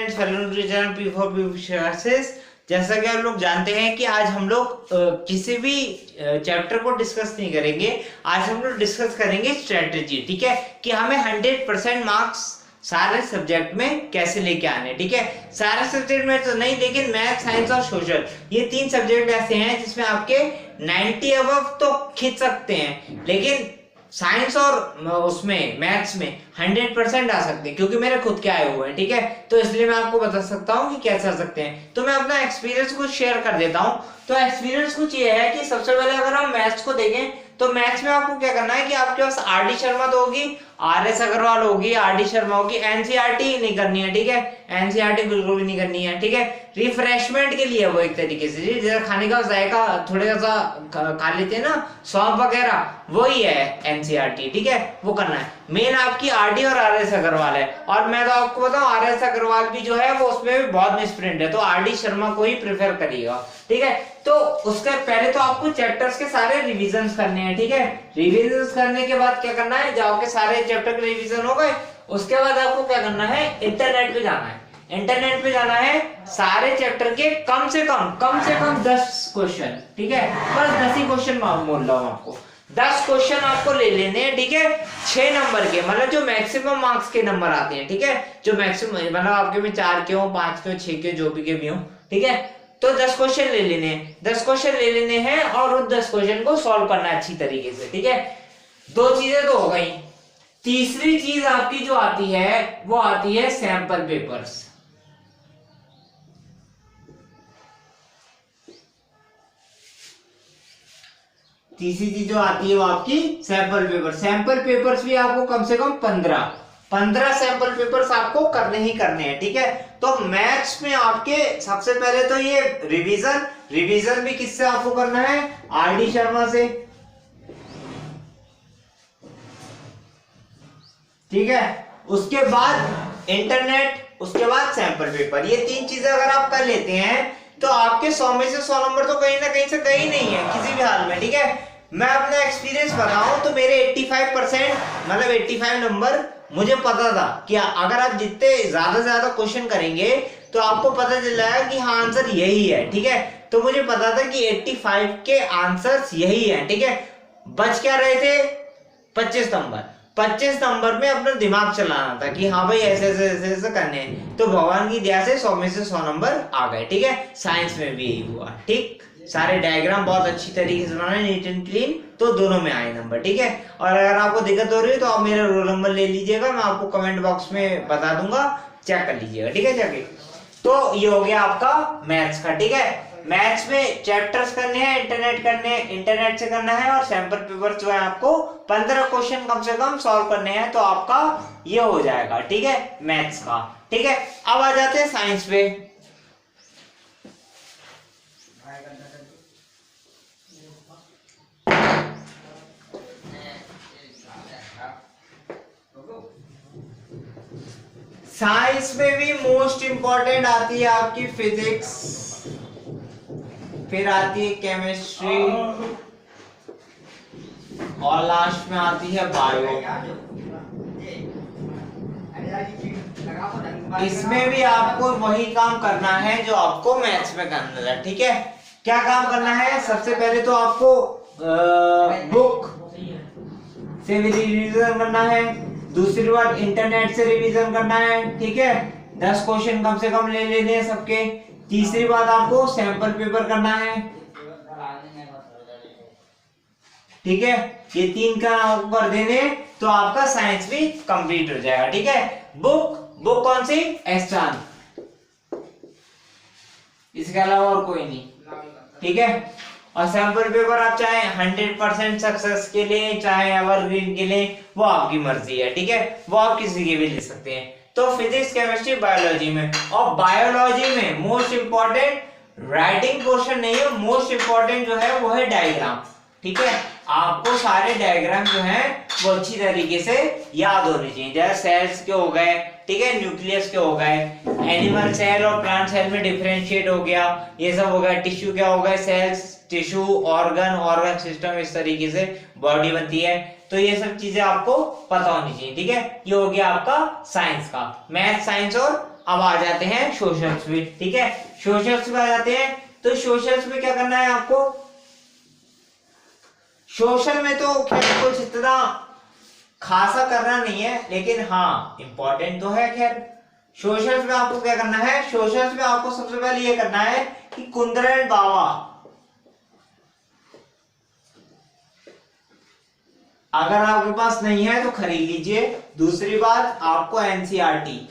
Students, hello teacher, P4P जैसा कि आप लोग जानते हैं कि आज हम लोग किसी भी चैप्टर को डिस्कस नहीं करेंगे। आज हम लोग डिस्कस करेंगे स्ट्रेटजी, ठीक है, कि हमें 100% मार्क्स सारे सब्जेक्ट में कैसे लेके आने। ठीक है, सारे सब्जेक्ट में तो नहीं, लेकिन मैथ, साइंस और सोशल, ये तीन सब्जेक्ट ऐसे हैं जिसमें आपके 90 अबव तो खींच सकते हैं, लेकिन साइंस और उसमें मैथ्स में 100% आ सकते हैं, क्योंकि मेरे खुद के आए हुए हैं। ठीक है, तो इसलिए मैं आपको बता सकता हूँ कि कैसे आ सकते हैं। तो मैं अपना एक्सपीरियंस कुछ शेयर कर देता हूँ। तो एक्सपीरियंस कुछ ये है कि सबसे पहले अगर हम मैथ्स को देखें तो मैथ्स में आपको क्या करना है कि आपके पास आर डी शर्मा तो होगी, आर एस अग्रवाल होगी, आर डी शर्मा होगी। एनसीईआरटी नहीं करनी है, ठीक है, एनसीईआरटी बिल्कुल भी नहीं करनी है। ठीक है, रिफ्रेशमेंट के लिए वो एक तरीके से जैसे खाने का जायका थोड़ा सा खा लेते हैं ना, सौंफ वगैरह, वही है एनसीईआरटी। ठीक है, वो करना है। मेन आपकी आरडी और आर एस अग्रवाल है, और मैं तो आपको बताऊं आर एस अग्रवाल भी जो है वो उसमें भी बहुत मिसप्रिंट है, तो आर डी शर्मा को ही प्रेफर करिएगा। ठीक है, तो उसके पहले तो आपको चैप्टर्स के सारे रिविजन करने हैं। ठीक है, रिविजन करने के बाद क्या करना है, जब आपके सारे चैप्टर के रिविजन हो गए उसके बाद आपको क्या करना है, इंटरनेट पे जाना है। इंटरनेट पे जाना है, सारे चैप्टर के कम से कम 10 क्वेश्चन, ठीक है, बस 10 ही क्वेश्चन बोल रहा हूं आपको, 10 क्वेश्चन आपको ले लेने हैं। ठीक है, 6 नंबर के, मतलब जो मैक्सिमम मार्क्स के नंबर आते हैं। ठीक है, जो मैक्सिमम मतलब आपके में 4 के हो, 5 के हो, 6 के, जो भी के भी हो। ठीक है, तो 10 क्वेश्चन ले लेने हैं, 10 क्वेश्चन ले लेने हैं और उन 10 क्वेश्चन को सॉल्व करना है अच्छी तरीके से। ठीक है, 2 चीजें तो हो गई। तीसरी चीज आपकी जो आती है वो आती है सैंपल पेपर्स। तीसरी चीज जो आती है वो आपकी सैंपल पेपर। सैंपल पेपर्स भी आपको कम से कम 15 सैंपल पेपर्स आपको करने ही करने हैं। ठीक है, तो मैथ्स में आपके सबसे पहले तो ये रिवीजन भी किससे आपको करना है, आर डी शर्मा से। ठीक है, उसके बाद इंटरनेट, उसके बाद सैंपल पेपर। ये 3 चीजें अगर आप कर लेते हैं तो आपके 100 में से 100 नंबर तो कहीं ना कहीं से कहीं नहीं है किसी भी हाल में। ठीक है, मैं अपना एक्सपीरियंस बताऊं तो मेरे 85% मतलब 85 नंबर मुझे पता था कि अगर आप जितने ज्यादा से ज्यादा क्वेश्चन करेंगे तो आपको पता चल जाएगा कि हाँ आंसर यही है। ठीक है, तो मुझे पता था कि 85 के आंसर्स यही है। ठीक है, बच क्या रहे थे 25 नंबर में अपना दिमाग चलाना था कि हाँ भाई ऐसे ऐसे करने हैं। तो भगवान की दया से 100 में से 100 नंबर आ गए। ठीक है, साइंस में भी यही हुआ। ठीक, सारे डायग्राम बहुत अच्छी तरीके से बनाए, नीट एंड क्लीन, तो दोनों में आए नंबर। ठीक है, और अगर आपको दिक्कत हो रही है तो आप मेरा रोल नंबर ले लीजिएगा, मैं आपको कमेंट बॉक्स में बता दूंगा, चेक कर लीजिएगा। ठीक है, जाके तो ये हो गया आपका मैथ्स का। ठीक है, मैथ्स में चैप्टर्स करने हैं, इंटरनेट से करना है, और सैंपल पेपर जो है आपको 15 क्वेश्चन कम से कम सॉल्व करने हैं, तो आपका ये हो जाएगा। ठीक है, मैथ्स का। ठीक है, अब आ जाते हैं साइंस पे। साइंस में भी मोस्ट इंपॉर्टेंट आती है आपकी फिजिक्स, फिर आती है केमिस्ट्री, और लास्ट में आती है बायो। इसमें भी आपको वही काम करना है जो आपको मैथ्स में करना है। ठीक है, क्या काम करना है, सबसे पहले तो आपको बुक से रिवीजन करना है, दूसरी बार इंटरनेट से रिवीजन करना है। ठीक है, 10 क्वेश्चन कम से कम ले लेने हैं सबके। तीसरी बात आपको सैंपल पेपर करना है। ठीक है, ये 3 का कर देने तो आपका साइंस भी कंप्लीट हो जाएगा। ठीक है, बुक कौन सी, एस्ट्रॉन, इसके अलावा और कोई नहीं। ठीक है, और सैंपल पेपर आप चाहे 100% सक्सेस के लिए, चाहे एवरग्रीन के लिए, वो आपकी मर्जी है। ठीक है, वो आप किसी के भी ले सकते हैं। तो फिजिक्स, केमिस्ट्री, बायोलॉजी में, और बायोलॉजी में मोस्ट इंपॉर्टेंट राइटिंग पोर्शन नहीं है, मोस्ट इंपॉर्टेंट जो है वो है डायग्राम। ठीक है, आपको सारे डायग्राम जो है वो अच्छी तरीके से याद होने चाहिए। जैसे सेल्स के हो गए, ठीक है, न्यूक्लियस के हो गए, एनिमल सेल और प्लांट सेल में डिफरेंशिएट हो गया, ये सब हो गया। टिश्यू क्या हो गए, सेल्स, टिश्यू, ऑर्गन सिस्टम, इस तरीके से बॉडी बनती है। तो ये सब चीजें आपको पता होनी चाहिए। ठीक है, ये हो गया आपका साइंस का, मैथ, साइंस और अब आ जाते हैं सोशल्स पे, ठीक है। सोशल्स पे आ जाते हैं, तो सोशल्स में क्या करना है आपको। सोशल में तो खैर कुछ इतना खासा करना नहीं है, लेकिन हाँ इंपॉर्टेंट तो है। खैर सोशल्स में आपको क्या करना है, सोशल्स में आपको सबसे पहले ये करना है कि कुंदरा एंड बावा अगर आपके पास नहीं है तो खरीद लीजिए। दूसरी बात आपको एनसीईआरटी,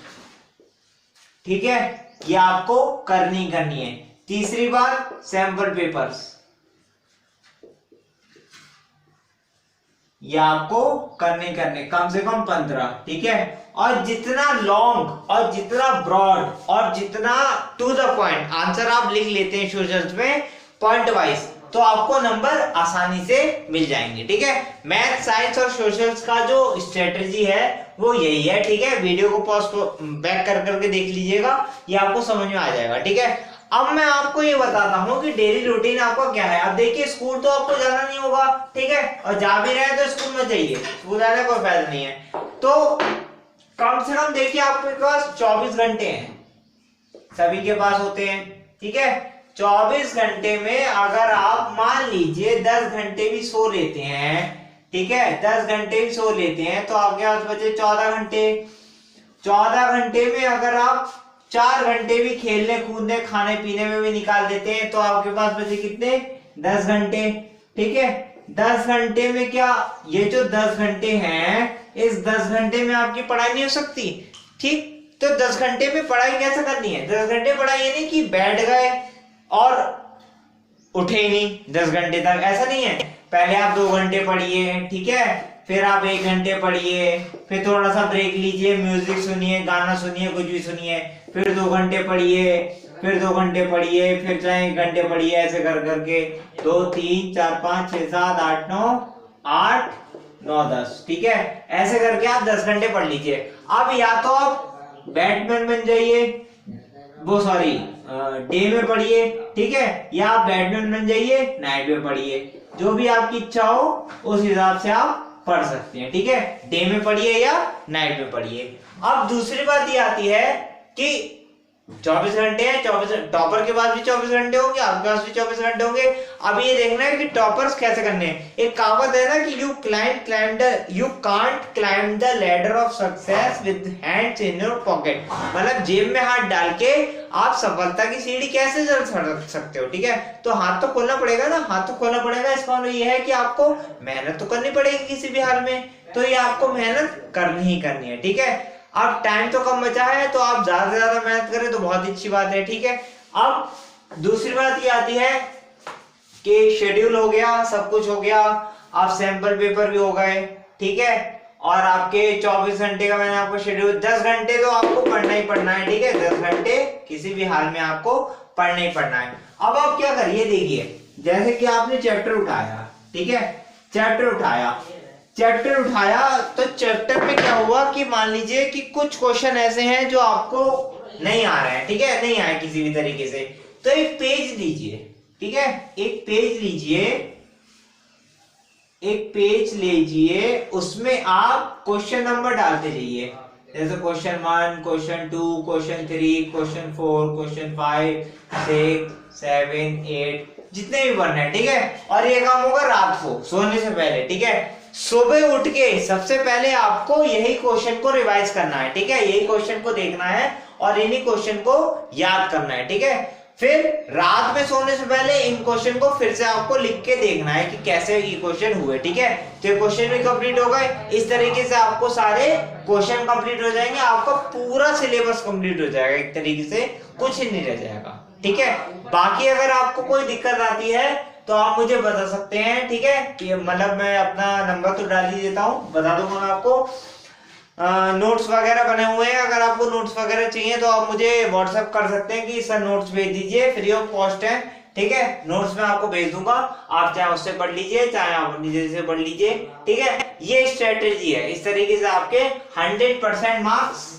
ठीक है, ये आपको करनी है। तीसरी बात सैंपल पेपर्स, ये आपको करने कम से कम 15, ठीक है। और जितना लॉन्ग और जितना ब्रॉड और जितना टू द पॉइंट आंसर आप लिख लेते हैं सोशल्स में पॉइंट वाइज, तो आपको नंबर आसानी से मिल जाएंगे, ठीक है। मैथ, साइंस और सोशल्स का जो स्ट्रेटजी है वो यही है, ठीक है। वीडियो को पॉज बैक कर करके देख लीजिएगा, ये आपको समझ में आ जाएगा, ठीक है। अब मैं आपको ये बताता हूँ कि डेली रूटीन आपका क्या है। अब देखिए स्कूल तो आपको जाना नहीं होगा, ठीक है, और जा भी रहे हैं तो स्कूल में जाइए, स्कूल जाने का कोई फायदा नहीं है। तो कम से कम देखिए आपके पास 24 घंटे हैं, सभी के पास होते हैं, ठीक है। 24 घंटे में अगर आप मान लीजिए 10 घंटे भी सो लेते हैं, ठीक है, 10 घंटे भी सो लेते हैं, तो आपके पास बचे 14 घंटे। 14 घंटे में अगर आप 4 घंटे भी खेलने कूदने खाने पीने में भी निकाल देते हैं, तो आपके पास बचे कितने, 10 घंटे, ठीक है। 10 घंटे में क्या, ये जो 10 घंटे हैं, इस 10 घंटे में आपकी पढ़ाई नहीं हो सकती, ठीक। तो 10 घंटे में पढ़ाई कैसे करनी है। 10 घंटे पढ़ाई ये नहीं कि बैठ गए और उठे ही नहीं 10 घंटे तक, ऐसा नहीं है। पहले आप 2 घंटे पढ़िए, ठीक है, फिर आप 1 घंटे पढ़िए, फिर थोड़ा सा ब्रेक लीजिए, म्यूजिक सुनिए, गाना सुनिए, कुछ भी सुनिए, फिर 2 घंटे पढ़िए, फिर 2 घंटे पढ़िए, फिर चाहे 1 घंटे पढ़िए, ऐसे कर करके 2 3 4 5 6 7 8 9 10, ठीक है। ऐसे करके आप 10 घंटे पढ़ लीजिए। अब या तो आप बैटमैन बन जाइए, वो सॉरी डे में पढ़िए, ठीक है, या आप बैटमैन बन जाइए नाइट में पढ़िए, जो भी आपकी इच्छा हो उस हिसाब से आप पढ़ सकते हैं, ठीक है। डे में पढ़िए या नाइट में पढ़िए। अब दूसरी बात ये आती है कि 24 घंटे हैं, 24 टॉपर के पास भी 24 घंटे होंगे, आपके पास भी 24 घंटे होंगे। अब ये देखना है कि टॉपर्स कैसे करने हैं। एक कहावत है ना कि you can't climb the ladder of success with hands in your pocket, मतलब जेब में हाथ डाल के आप सफलता की सीढ़ी कैसे चढ़ सकते हो, ठीक है। तो हाथ तो खोलना पड़ेगा ना, हाथ तो खोलना पड़ेगा। इसका मतलब ये है कि आपको मेहनत तो करनी पड़ेगी किसी भी हाल में, तो ये आपको मेहनत करनी ही करनी है, ठीक है। अब टाइम तो कम बचा है, तो आप ज्यादा से ज्यादा मेहनत करें तो बहुत अच्छी बात है, ठीक है। अब दूसरी बात ये आती है कि शेड्यूल हो गया, सब कुछ हो गया, आप सैंपल पेपर भी हो गए, ठीक है, और आपके 24 घंटे का मैंने आपको शेड्यूल, 10 घंटे तो आपको पढ़ना ही पढ़ना है, ठीक है। 10 घंटे किसी भी हाल में आपको पढ़ना ही पढ़ना है। अब आप क्या करिए, देखिए जैसे कि आपने चैप्टर उठाया, ठीक है, चैप्टर उठाया तो चैप्टर में क्या हुआ कि मान लीजिए कि कुछ क्वेश्चन ऐसे हैं जो आपको नहीं आ रहे हैं, ठीक है, नहीं आए किसी भी तरीके से, तो एक पेज लीजिए, ठीक है, एक पेज लीजिए, उसमें आप क्वेश्चन नंबर डालते जाइए, जैसे question 1, question 2, question 3, question 4, question 5, 6, 7, 8, जितने भी बनने हैं, ठीक है। और ये काम होगा रात को सोने से पहले, ठीक है। सुबह उठ के सबसे पहले आपको यही क्वेश्चन को रिवाइज करना है, ठीक है, यही क्वेश्चन को देखना है और इन्हीं क्वेश्चन को याद करना है, ठीक है। फिर रात में सोने से पहले इन क्वेश्चन को फिर से आपको लिख के देखना है कि कैसे ये क्वेश्चन हुए, ठीक है। तो ये क्वेश्चन भी कंप्लीट हो गए। इस तरीके से आपको सारे क्वेश्चन कंप्लीट हो जाएंगे, आपका पूरा सिलेबस कंप्लीट हो जाएगा, एक तरीके से कुछ ही नहीं रह जाएगा, ठीक है। बाकी अगर आपको कोई दिक्कत आती है तो आप मुझे बता सकते हैं, ठीक है, कि मतलब मैं अपना नंबर तो डाल ही देता हूँ, बता दूंगा मैं आपको। नोट्स वगैरह बने हुए हैं, अगर आपको नोट्स वगैरह चाहिए तो आप मुझे व्हाट्सएप कर सकते हैं कि सर नोट्स भेज दीजिए, फ्री ऑफ कॉस्ट है, ठीक है। नोट्स में आपको भेज दूंगा, आप चाहे उससे पढ़ लीजिए, चाहे आप अपनी जगह से पढ़ लीजिए, ठीक है। ये स्ट्रेटेजी है, इस तरीके से आपके 100% मार्क्स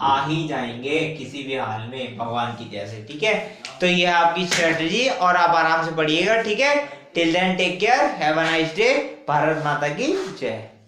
आ ही जाएंगे किसी भी हाल में, भगवान की जैसे, ठीक है। तो ये है आपकी स्ट्रेटेजी और आप आराम से पढ़िएगा, ठीक है। Till then take care, have a nice day, Bharat माता की जय।